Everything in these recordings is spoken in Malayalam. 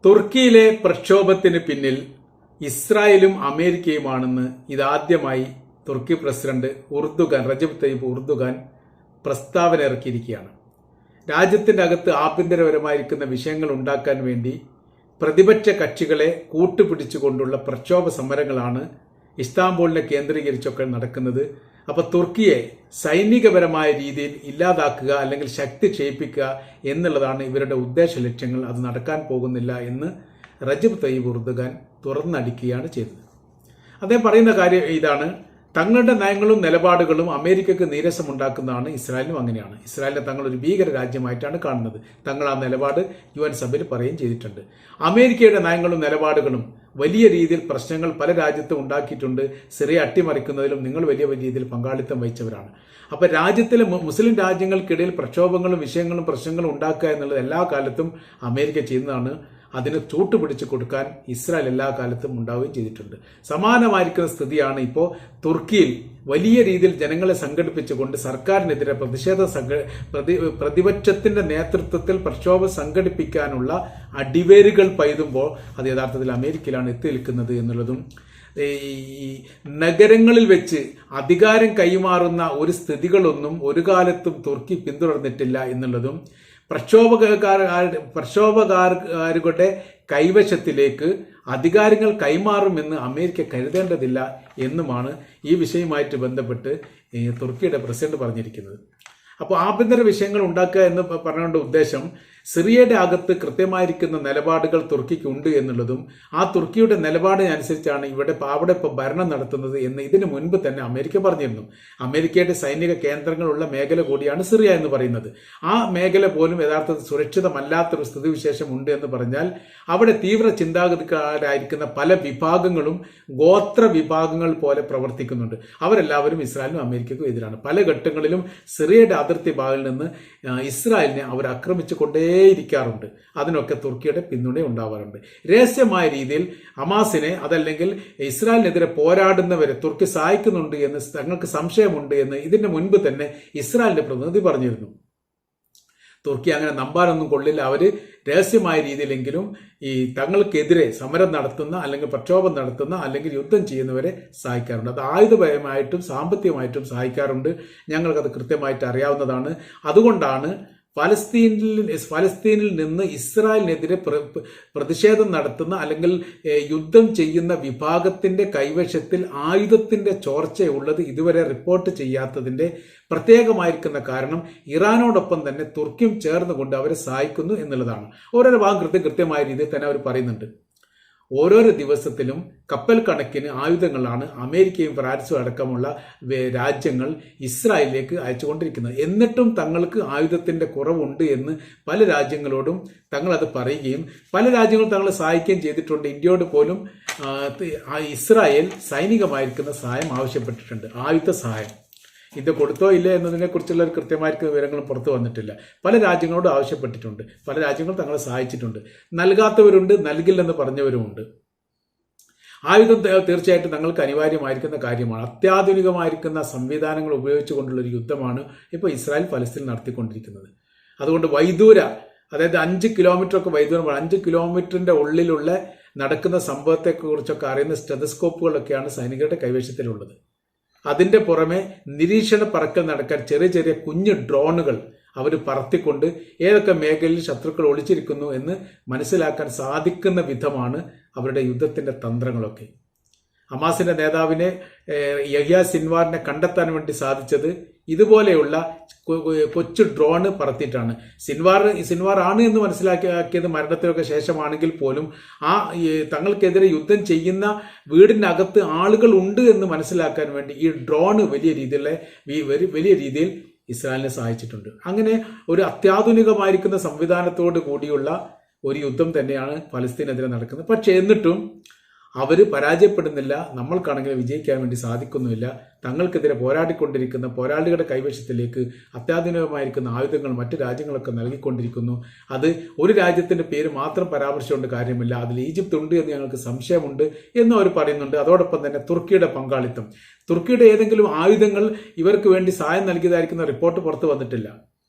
തുർക്കിയിലെ പ്രക്ഷോഭത്തിന് പിന്നിൽ ഇസ്രായേലും അമേരിക്കയുമാണെന്ന് ഇതാദ്യമായി തുർക്കി പ്രസിഡന്റ് റജബ് തയ്യിപ്പ് ഉർദുഗാൻ പ്രസ്താവന ഇറക്കിയിരിക്കുകയാണ്. രാജ്യത്തിന്റെ അകത്ത് ആഭ്യന്തരപരമായിരിക്കുന്ന വിഷയങ്ങൾ ഉണ്ടാക്കാൻ വേണ്ടി പ്രതിപക്ഷ കക്ഷികളെ കൂട്ടുപിടിച്ചുകൊണ്ടുള്ള പ്രക്ഷോഭ സമരങ്ങളാണ് ഇസ്താംബൂളിനെ കേന്ദ്രീകരിച്ചൊക്കെ നടക്കുന്നത്. അപ്പൊ തുർക്കിയെ സൈനികപരമായ രീതിയിൽ ഇല്ലാതാക്കുക അല്ലെങ്കിൽ ശക്തി ക്ഷയിപ്പിക്കുക എന്നുള്ളതാണ് ഇവരുടെ ഉദ്ദേശ ലക്ഷ്യങ്ങൾ. അത് നടക്കാൻ പോകുന്നില്ല എന്ന് റജബ് തയ്യിപ്പ് ഉർദുഗാൻ തുറന്നടിക്കുകയാണ് ചെയ്തത്. അദ്ദേഹം പറയുന്ന കാര്യം ഇതാണ്: തങ്ങളുടെ നയങ്ങളും നിലപാടുകളും അമേരിക്കക്ക് നീരസമുണ്ടാക്കുന്നതാണ്. ഇസ്രായേലിനും അങ്ങനെയാണ്. ഇസ്രായേലിനെ തങ്ങൾ ഒരു ഭീകര രാജ്യമായിട്ടാണ് കാണുന്നത്. തങ്ങൾ ആ നിലപാട് UN സഭയിൽ പറയുകയും ചെയ്തിട്ടുണ്ട്. അമേരിക്കയുടെ നയങ്ങളും നിലപാടുകളും വലിയ രീതിയിൽ പ്രശ്നങ്ങൾ പല രാജ്യത്തും ഉണ്ടാക്കിയിട്ടുണ്ട്. സിറിയ അട്ടിമറിക്കുന്നതിലും നിങ്ങൾ വലിയ രീതിയിൽ പങ്കാളിത്തം വഹിച്ചവരാണ്. അപ്പൊ രാജ്യത്തിലെ മുസ്ലിം രാജ്യങ്ങൾക്കിടയിൽ പ്രക്ഷോഭങ്ങളും വിഷയങ്ങളും പ്രശ്നങ്ങളും ഉണ്ടാക്കുക എന്നുള്ളത് എല്ലാ കാലത്തും അമേരിക്ക ചെയ്യുന്നതാണ്. അതിന് ചൂട്ടുപിടിച്ച് കൊടുക്കാൻ ഇസ്രായേൽ എല്ലാ കാലത്തും ഉണ്ടാവുകയും ചെയ്തിട്ടുണ്ട്. സമാനമായിരിക്കുന്ന സ്ഥിതിയാണ് ഇപ്പോൾ തുർക്കിയിൽ വലിയ രീതിയിൽ ജനങ്ങളെ സംഘടിപ്പിച്ചുകൊണ്ട് സർക്കാരിനെതിരെ പ്രതിപക്ഷത്തിന്റെ നേതൃത്വത്തിൽ പ്രക്ഷോഭം സംഘടിപ്പിക്കാനുള്ള അടിവേരുകൾ പൈതുമ്പോൾ അത് യഥാർത്ഥത്തിൽ അമേരിക്കയിലാണ് എത്തി നിൽക്കുന്നത് എന്നുള്ളതും, ഈ നഗരങ്ങളിൽ വെച്ച് അധികാരം കൈമാറുന്ന ഒരു സ്ഥിതികളൊന്നും ഒരു കാലത്തും തുർക്കി പിന്തുടർന്നിട്ടില്ല എന്നുള്ളതും, പ്രക്ഷോഭകാരുടെ കൈവശത്തിലേക്ക് അധികാരങ്ങൾ കൈമാറുമെന്ന് അമേരിക്ക കരുതേണ്ടതില്ല എന്നുമാണ് ഈ വിഷയവുമായിട്ട് ബന്ധപ്പെട്ട് തുർക്കിയുടെ പ്രസിഡന്റ് പറഞ്ഞിരിക്കുന്നത്. അപ്പോൾ ആഭ്യന്തര വിഷയങ്ങൾ ഉണ്ടാക്കുക എന്ന് പറഞ്ഞുകൊണ്ട് ഉദ്ദേശം സിറിയയുടെ അകത്ത് കൃത്യമായിരിക്കുന്ന നിലപാടുകൾ തുർക്കിക്ക് ഉണ്ട് എന്നുള്ളതും, ആ തുർക്കിയുടെ നിലപാടിനനുസരിച്ചാണ് അവിടെ ഇപ്പോൾ ഭരണം നടത്തുന്നത് എന്ന് ഇതിനു മുൻപ് തന്നെ അമേരിക്ക പറഞ്ഞിരുന്നു. അമേരിക്കയുടെ സൈനിക കേന്ദ്രങ്ങളുള്ള മേഖല കൂടിയാണ് സിറിയ എന്ന് പറയുന്നത്. ആ മേഖല പോലും യഥാർത്ഥത്തിൽ സുരക്ഷിതമല്ലാത്തൊരു സ്ഥിതിവിശേഷം ഉണ്ട് എന്ന് പറഞ്ഞാൽ അവിടെ തീവ്ര ചിന്താഗതിക്കാരായിരിക്കുന്ന പല വിഭാഗങ്ങളും ഗോത്ര വിഭാഗങ്ങൾ പോലെ പ്രവർത്തിക്കുന്നുണ്ട്. അവരെല്ലാവരും ഇസ്രായേലിനും അമേരിക്കക്കും എതിരാണ്. പല ഘട്ടങ്ങളിലും സിറിയയുടെ അതിർത്തി ഭാഗങ്ങളിൽ നിന്ന് ഇസ്രായേലിനെ അവർ ആക്രമിച്ചു കൊണ്ടേയിരിക്കാറുണ്ട്. അതിനൊക്കെ തുർക്കിയുടെ പിന്തുണ ഉണ്ടാവാറുണ്ട്. രഹസ്യമായ രീതിയിൽ ഹമാസിനെ അതല്ലെങ്കിൽ ഇസ്രായേലിനെതിരെ പോരാടുന്നവരെ തുർക്കി സഹായിക്കുന്നുണ്ട് എന്ന് തങ്ങൾക്ക് സംശയമുണ്ട് എന്ന് ഇതിന് മുൻപ് തന്നെ ഇസ്രായേലിന്റെ പ്രതിനിധി പറഞ്ഞിരുന്നു. തുർക്കി അങ്ങനെ നമ്പാനൊന്നും കൊള്ളില്ല. അവര് രഹസ്യമായ രീതിയിലെങ്കിലും ഈ തങ്ങൾക്കെതിരെ സമരം നടത്തുന്ന അല്ലെങ്കിൽ പ്രക്ഷോഭം നടത്തുന്ന അല്ലെങ്കിൽ യുദ്ധം ചെയ്യുന്നവരെ സഹായിക്കാറുണ്ട്. അത് ആയുധപരമായിട്ടും സാമ്പത്തികമായിട്ടും സഹായിക്കാറുണ്ട്. ഞങ്ങൾക്കത് കൃത്യമായിട്ട് അറിയാവുന്നതാണ്. അതുകൊണ്ടാണ് ഫലസ്തീനിൽ നിന്ന് ഇസ്രായേലിനെതിരെ പ്രതിഷേധം നടത്തുന്ന അല്ലെങ്കിൽ യുദ്ധം ചെയ്യുന്ന വിഭാഗത്തിന്റെ കൈവശത്തിൽ ആയുധത്തിന്റെ ചോർച്ചയുള്ളത് ഇതുവരെ റിപ്പോർട്ട് ചെയ്യാത്തതിന്റെ പ്രത്യേകമായിരിക്കുന്ന കാരണം ഇറാനോടൊപ്പം തന്നെ തുർക്കിയും ചേർന്നുകൊണ്ട് അവരെ സഹായിക്കുന്നു എന്നുള്ളതാണ്. ഓരോരോ ഭാഗം കൃത്യമായ രീതിയിൽ തന്നെ അവർ പറയുന്നുണ്ട്. ഓരോരോ ദിവസത്തിലും കപ്പൽ കണക്കിന് ആയുധങ്ങളാണ് അമേരിക്കയും ഫ്രാൻസും അടക്കമുള്ള രാജ്യങ്ങൾ ഇസ്രായേലിലേക്ക് അയച്ചുകൊണ്ടിരിക്കുന്നത്. എന്നിട്ടും തങ്ങൾക്ക് ആയുധത്തിന്റെ കുറവുണ്ട് എന്ന് പല രാജ്യങ്ങളോടും തങ്ങൾ അത് പറയുകയും പല രാജ്യങ്ങളും തങ്ങളെ സഹായിക്കുകയും ചെയ്തിട്ടുണ്ട്. ഇന്ത്യയോട് പോലും ഇസ്രായേൽ സൈനികമായിരിക്കുന്ന സഹായം ആവശ്യപ്പെട്ടിട്ടുണ്ട്, ആയുധ സഹായം. ഇത് കൊടുത്തോ ഇല്ല എന്നതിനെ കുറിച്ചുള്ള കൃത്യമായിരിക്കുന്ന വിവരങ്ങളും പുറത്തു വന്നിട്ടില്ല. പല രാജ്യങ്ങളോട് ആവശ്യപ്പെട്ടിട്ടുണ്ട്, പല രാജ്യങ്ങൾ തങ്ങളെ സഹായിച്ചിട്ടുണ്ട്. നൽകാത്തവരുണ്ട്, നൽകില്ലെന്ന് പറഞ്ഞവരുമുണ്ട്. ആയുധം തീർച്ചയായിട്ടും തങ്ങൾക്ക് അനിവാര്യമായിരിക്കുന്ന കാര്യമാണ്. അത്യാധുനികമായിരിക്കുന്ന സംവിധാനങ്ങൾ ഉപയോഗിച്ചുകൊണ്ടുള്ള ഒരു യുദ്ധമാണ് ഇപ്പോൾ ഇസ്രായേൽ ഫലസ്തീൻ നടത്തിക്കൊണ്ടിരിക്കുന്നത്. അതുകൊണ്ട് വൈദൂര, അതായത് 5 കിലോമീറ്റർ ഒക്കെ വൈദൂരം, 5 കിലോമീറ്ററിന്റെ ഉള്ളിലുള്ള നടക്കുന്ന സംഭവത്തെക്കുറിച്ചൊക്കെ അറിയുന്ന സ്റ്റെതസ്കോപ്പുകളൊക്കെയാണ് സൈനികരുടെ കൈവശത്തിലുള്ളത്. അതിന്റെ പുറമെ നിരീക്ഷണ പറക്കൽ നടക്കാൻ ചെറിയ ചെറിയ കുഞ്ഞു ഡ്രോണുകൾ അവർ പറത്തിക്കൊണ്ട് ഏതൊക്കെ മേഖലയിൽ ശത്രുക്കൾ ഒളിച്ചിരിക്കുന്നു എന്ന് മനസ്സിലാക്കാൻ സാധിക്കുന്ന വിധമാണ് അവരുടെ യുദ്ധത്തിന്റെ തന്ത്രങ്ങളൊക്കെ. ഹമാസിന്റെ നേതാവിനെ യഹ്യ സിൻവാറിനെ കണ്ടെത്താൻ വേണ്ടി സാധിച്ചത് ഇതുപോലെയുള്ള കൊച്ചു ഡ്രോണ് പറത്തിയിട്ടാണ്. സിൻവാർ ആണ് എന്ന് മനസ്സിലാക്കിയത് മരണത്തിനൊക്കെ ശേഷമാണെങ്കിൽ പോലും ആ തങ്ങൾക്കെതിരെ യുദ്ധം ചെയ്യുന്ന വീടിനകത്ത് ആളുകൾ ഉണ്ട് എന്ന് മനസ്സിലാക്കാൻ വേണ്ടി ഈ ഡ്രോണ് വലിയ രീതിയിൽ ഇസ്രായേലിനെ സഹായിച്ചിട്ടുണ്ട്. അങ്ങനെ ഒരു അത്യാധുനികമായിരിക്കുന്ന സംവിധാനത്തോട് കൂടിയുള്ള ഒരു യുദ്ധം തന്നെയാണ് ഫലസ്തീനെതിരെ നടക്കുന്നത്. പക്ഷെ എന്നിട്ടും അവർ പരാജയപ്പെടുന്നില്ല. നമ്മൾക്കാണെങ്കിൽ വിജയിക്കാൻ വേണ്ടി സാധിക്കുന്നുമില്ല. തങ്ങൾക്കെതിരെ പോരാടിക്കൊണ്ടിരിക്കുന്ന പോരാളികളുടെ കൈവശത്തിലേക്ക് അത്യാധുനികമായിരിക്കുന്ന ആയുധങ്ങൾ മറ്റു രാജ്യങ്ങളൊക്കെ നൽകിക്കൊണ്ടിരിക്കുന്നു. അത് ഒരു രാജ്യത്തിന്റെ പേര് മാത്രം പരാമർശിച്ചുകൊണ്ട് കാര്യമില്ല. അതിൽ ഈജിപ്ത് ഉണ്ട് എന്ന് ഞങ്ങൾക്ക് സംശയമുണ്ട് എന്നും അവർ പറയുന്നുണ്ട്. അതോടൊപ്പം തന്നെ തുർക്കിയുടെ പങ്കാളിത്തം, തുർക്കിയുടെ ഏതെങ്കിലും ആയുധങ്ങൾ ഇവർക്ക് വേണ്ടി സഹായം നൽകിയതായിരിക്കുന്ന റിപ്പോർട്ട് പുറത്തു വന്നിട്ടില്ല.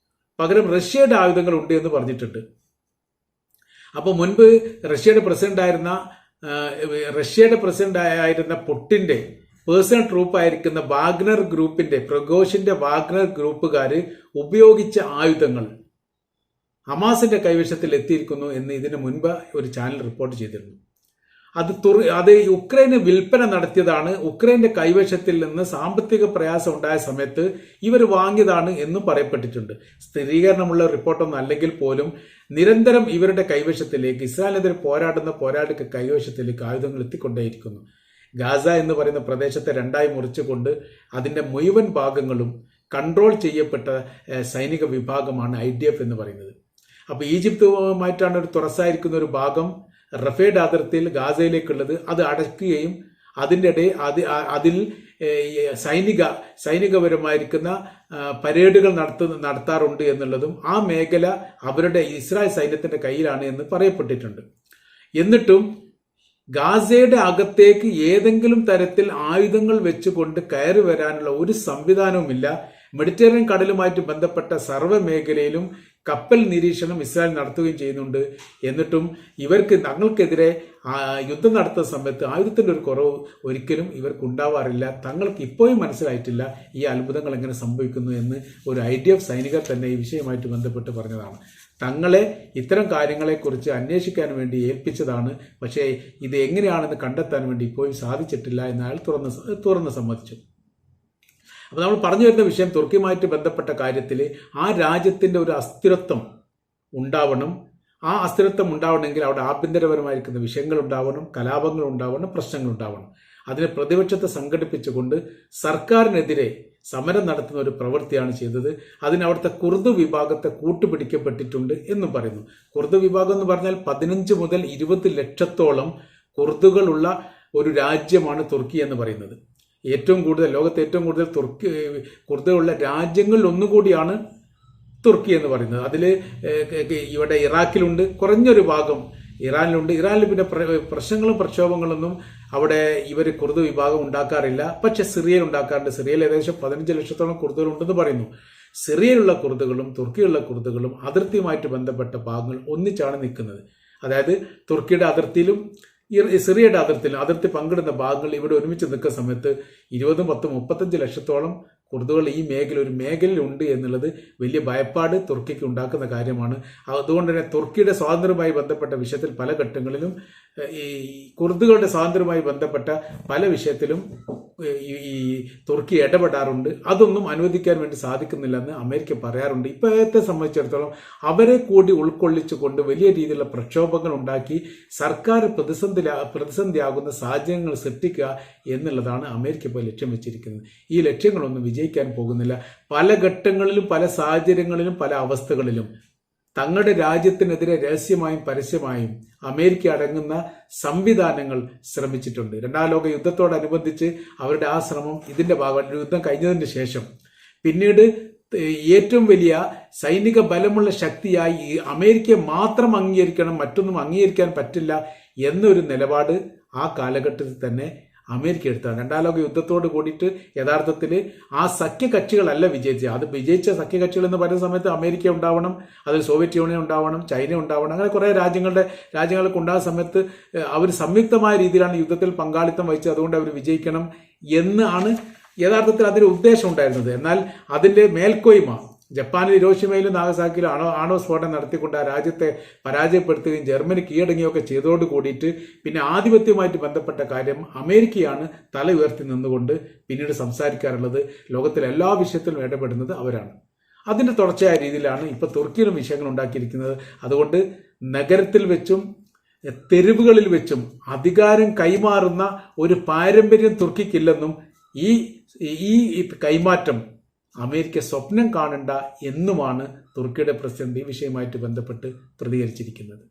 പകരം റഷ്യയുടെ ആയുധങ്ങൾ ഉണ്ട് എന്ന് പറഞ്ഞിട്ടുണ്ട്. അപ്പോൾ മുൻപ് റഷ്യയുടെ പ്രസിഡന്റ് ആയിരുന്ന പുട്ടിന്റെ പേഴ്സണൽ ട്രൂപ്പായിരിക്കുന്ന വാഗ്നർ ഗ്രൂപ്പിന്റെ പ്രഗോഷിന്റെ വാഗ്നർ ഗ്രൂപ്പുകാർ ഉപയോഗിച്ച ആയുധങ്ങൾ ഹമാസിന്റെ കൈവശത്തിൽ എത്തിയിരിക്കുന്നു എന്ന് ഇതിനു മുൻപ് ഒരു ചാനൽ റിപ്പോർട്ട് ചെയ്തിരുന്നു. അത് യുക്രൈന് വിൽപ്പന നടത്തിയതാണ്, ഉക്രൈന്റെ കൈവശത്തിൽ നിന്ന് സാമ്പത്തിക പ്രയാസം ഉണ്ടായ സമയത്ത് ഇവർ വാങ്ങിയതാണ് എന്നും പറയപ്പെട്ടിട്ടുണ്ട്. സ്ഥിരീകരണമുള്ള റിപ്പോർട്ടൊന്നും അല്ലെങ്കിൽ പോലും നിരന്തരം ഇവരുടെ കൈവശത്തിലേക്ക് ഇസ്രായേലിനെതിരെ പോരാടുന്ന പോരാളിക്ക് കൈവശത്തിലേക്ക് ആയുധങ്ങൾ എത്തിക്കൊണ്ടേയിരിക്കുന്നു. ഗാസ എന്ന് പറയുന്ന പ്രദേശത്തെ രണ്ടായി മുറിച്ചുകൊണ്ട് അതിന്റെ മുഴുവൻ ഭാഗങ്ങളും കൺട്രോൾ ചെയ്യപ്പെട്ട സൈനിക വിഭാഗമാണ് IDF എന്ന് പറയുന്നത്. അപ്പൊ ഈജിപ്തുമായിട്ടാണ് ഒരു തുറസായിരിക്കുന്ന ഒരു ഭാഗം റഫേഡ് അതിർത്തിയിൽ ഗാസയിലേക്കുള്ളത്. അത് അടയ്ക്കുകയും അതിൻ്റെ അതിൽ സൈനികപരമായിരിക്കുന്ന പരേഡുകൾ നടത്താറുണ്ട് എന്നുള്ളതും ആ മേഖല അവരുടെ ഇസ്രായേൽ സൈന്യത്തിന്റെ കയ്യിലാണ് എന്ന് പറയപ്പെട്ടിട്ടുണ്ട്. എന്നിട്ടും ഗാസയുടെ അകത്തേക്ക് ഏതെങ്കിലും തരത്തിൽ ആയുധങ്ങൾ വെച്ചുകൊണ്ട് കയറി വരാനുള്ള ഒരു സംവിധാനവുമില്ല. മെഡിറ്ററേനിയൻ കടലുമായിട്ട് ബന്ധപ്പെട്ട സർവ്വ മേഖലയിലും കപ്പൽ നിരീക്ഷണം ഇസ്രായേൽ നടത്തുകയും ചെയ്യുന്നുണ്ട്. എന്നിട്ടും തങ്ങൾക്കെതിരെ യുദ്ധം നടത്തുന്ന സമയത്ത് ആയുധത്തിന്റെ ഒരു കുറവ് ഒരിക്കലും ഇവർക്ക് ഉണ്ടാവാറില്ല. തങ്ങൾക്ക് ഇപ്പോഴും മനസ്സിലായിട്ടില്ല ഈ അത്ഭുതങ്ങൾ എങ്ങനെ സംഭവിക്കുന്നു എന്ന് ഒരു IDF സൈനികർ തന്നെ ഈ വിഷയമായിട്ട് ബന്ധപ്പെട്ട് പറഞ്ഞതാണ്. തങ്ങളെ ഇത്തരം കാര്യങ്ങളെക്കുറിച്ച് അന്വേഷിക്കാൻ വേണ്ടി ഏൽപ്പിച്ചതാണ്, പക്ഷേ ഇത് എങ്ങനെയാണെന്ന് കണ്ടെത്താൻ വേണ്ടി ഇപ്പോഴും സാധിച്ചിട്ടില്ല എന്ന് അയാൾ തുറന്ന് സമ്മതിച്ചു. അപ്പോൾ നമ്മൾ പറഞ്ഞു വരുന്ന വിഷയം തുർക്കിയുമായിട്ട് ബന്ധപ്പെട്ട കാര്യത്തിൽ ആ രാജ്യത്തിന്റെ ഒരു അസ്ഥിരത്വം ഉണ്ടാവണം. ആ അസ്ഥിരത്വം ഉണ്ടാവണമെങ്കിൽ അവിടെ ആഭ്യന്തരപരമായിരിക്കുന്ന വിഷയങ്ങൾ ഉണ്ടാവണം, കലാപങ്ങൾ ഉണ്ടാവണം, പ്രശ്നങ്ങൾ ഉണ്ടാവണം. അതിനെ പ്രതിപക്ഷത്തെ സംഘടിപ്പിച്ചുകൊണ്ട് സർക്കാരിനെതിരെ സമരം നടത്തുന്ന ഒരു പ്രവൃത്തിയാണ് ചെയ്തത്. അതിന് അവിടുത്തെ കുർദ് വിഭാഗത്തെ കൂട്ടുപിടിക്കപ്പെട്ടിട്ടുണ്ട് എന്നും പറയുന്നു. കുർദ് വിഭാഗം എന്ന് പറഞ്ഞാൽ 15 മുതൽ 20 ലക്ഷത്തോളം കുർദുകളുള്ള ഒരു രാജ്യമാണ് തുർക്കി എന്ന് പറയുന്നത്. ലോകത്തെ ഏറ്റവും കൂടുതൽ കുർദുകളുള്ള രാജ്യങ്ങളിൽ ഒന്നുകൂടിയാണ് തുർക്കി എന്ന് പറയുന്നത്. അതിൽ ഇവിടെ ഇറാഖിലുണ്ട്, കുറഞ്ഞൊരു ഭാഗം ഇറാനിലുണ്ട്. ഇറാനിൽ പിന്നെ പ്രശ്നങ്ങളും പ്രക്ഷോഭങ്ങളൊന്നും അവിടെ ഇവർ കുർദ് വിഭാഗം ഉണ്ടാക്കാറില്ല. പക്ഷെ സിറിയയിൽ ഉണ്ടാക്കാറുണ്ട്. സിറിയയിൽ ഏകദേശം 15 ലക്ഷത്തോളം കുർദുകൾ ഉണ്ടെന്ന് പറയുന്നു. സിറിയയിലുള്ള കുർദുകളും തുർക്കിയിലുള്ള കുർദുകളും അതിർത്തിയുമായിട്ട് ബന്ധപ്പെട്ട ഭാഗങ്ങൾ ഒന്നിച്ചാണ് നിൽക്കുന്നത്. അതായത് തുർക്കിയുടെ അതിർത്തിയിലും സിറിയയുടെ അതിർത്തി പങ്കിടുന്ന ഭാഗങ്ങൾ ഇവിടെ ഒരുമിച്ച് നിൽക്കുന്ന സമയത്ത് 20, 10, 35 ലക്ഷത്തോളം കുർദുകൾ ഈ മേഖലയിൽ ഉണ്ട് എന്നുള്ളത് വലിയ ഭയപ്പാട് തുർക്കിക്ക് ഉണ്ടാക്കുന്ന കാര്യമാണ്. അതുകൊണ്ട് തന്നെ തുർക്കിയുടെ സ്വാതന്ത്ര്യവുമായി ബന്ധപ്പെട്ട വിഷയത്തിൽ പല ഘട്ടങ്ങളിലും ഈ കുർദുകളുടെ സ്വാതന്ത്ര്യവുമായി ബന്ധപ്പെട്ട പല വിഷയത്തിലും ഈ തുർക്കി ഇടപെടാറുണ്ട്. അതൊന്നും അനുവദിക്കാൻ വേണ്ടി സാധിക്കുന്നില്ലെന്ന് അമേരിക്ക പറയാറുണ്ട്. ഇപ്പോഴത്തെ സംബന്ധിച്ചിടത്തോളം അവരെ കൂടി ഉൾക്കൊള്ളിച്ചുകൊണ്ട് വലിയ രീതിയിലുള്ള പ്രക്ഷോഭങ്ങൾ ഉണ്ടാക്കി സർക്കാർ പ്രതിസന്ധിയാകുന്ന സാഹചര്യങ്ങൾ സൃഷ്ടിക്കുക എന്നുള്ളതാണ് അമേരിക്ക ഇപ്പോൾ ലക്ഷ്യം വെച്ചിരിക്കുന്നത്. ഈ ലക്ഷ്യങ്ങളൊന്നും വിജയിക്കാൻ പോകുന്നില്ല. പല ഘട്ടങ്ങളിലും പല സാഹചര്യങ്ങളിലും പല അവസ്ഥകളിലും തങ്ങളുടെ രാജ്യത്തിനെതിരെ രഹസ്യമായും പരസ്യമായും അമേരിക്ക അടങ്ങുന്ന സംവിധാനങ്ങൾ ശ്രമിച്ചിട്ടുണ്ട്. രണ്ടാം ലോക യുദ്ധത്തോടനുബന്ധിച്ച് അവരുടെ ആ ശ്രമം ഇതിന്റെ ഭാഗം യുദ്ധം കഴിഞ്ഞതിന് ശേഷം പിന്നീട് ഏറ്റവും വലിയ സൈനിക ബലമുള്ള ശക്തിയായി അമേരിക്കയെ മാത്രം അംഗീകരിക്കണം, മറ്റൊന്നും അംഗീകരിക്കാൻ പറ്റില്ല എന്നൊരു നിലപാട് ആ കാലഘട്ടത്തിൽ തന്നെ അമേരിക്ക എടുത്താണ്. രണ്ടാം ലോക യുദ്ധത്തോട് കൂടിയിട്ട് യഥാർത്ഥത്തിൽ ആ സഖ്യകക്ഷികളല്ല വിജയിച്ചത്. അത് വിജയിച്ച സഖ്യകക്ഷികൾ എന്ന് പറയുന്ന സമയത്ത് അമേരിക്ക ഉണ്ടാവണം, അതിൽ സോവിയറ്റ് യൂണിയൻ ഉണ്ടാവണം, ചൈന ഉണ്ടാവണം, അങ്ങനെ കുറേ രാജ്യങ്ങൾക്ക് ഉണ്ടാകുന്ന സമയത്ത് അവർ സംയുക്തമായ രീതിയിലാണ് യുദ്ധത്തിൽ പങ്കാളിത്തം വഹിച്ചത്. അതുകൊണ്ട് അവർ വിജയിക്കണം എന്നാണ് യഥാർത്ഥത്തിൽ അതിന്റെ ഉദ്ദേശം ഉണ്ടായിരുന്നത്. എന്നാൽ അതിന്റെ മേൽക്കോയ്മ ജപ്പാനിൽ ഹിരോഷിമയിലും നാഗസാക്കിയിലും ആണവ സ്ഫോടനം നടത്തിക്കൊണ്ട് ആ രാജ്യത്തെ പരാജയപ്പെടുത്തുകയും ജർമ്മനി കീഴടങ്ങുകയൊക്കെ ചെയ്തോട് കൂടിയിട്ട് പിന്നെ ആധിപത്യവുമായിട്ട് ബന്ധപ്പെട്ട കാര്യം അമേരിക്കയാണ് തല ഉയർത്തി നിന്നുകൊണ്ട് പിന്നീട് സംസാരിക്കാറുള്ളത്. ലോകത്തിലെ എല്ലാ വിഷയത്തിലും ഇടപെടുന്നത് അവരാണ്. അതിന്റെ തുടർച്ചയായ രീതിയിലാണ് ഇപ്പൊ തുർക്കിയിലും വിഷയങ്ങൾ ഉണ്ടാക്കിയിരിക്കുന്നത്. അതുകൊണ്ട് നഗരത്തിൽ വെച്ചും തെരുവുകളിൽ വെച്ചും അധികാരം കൈമാറുന്ന ഒരു പാരമ്പര്യം തുർക്കിക്കില്ലെന്നും ഈ കൈമാറ്റം അമേരിക്ക സ്വപ്നം കാണണ്ട എന്നുമാണ് തുർക്കിയുടെ പ്രസിഡന്റ് ഈ വിഷയമായിട്ട് ബന്ധപ്പെട്ട് പ്രതികരിച്ചിരിക്കുന്നത്.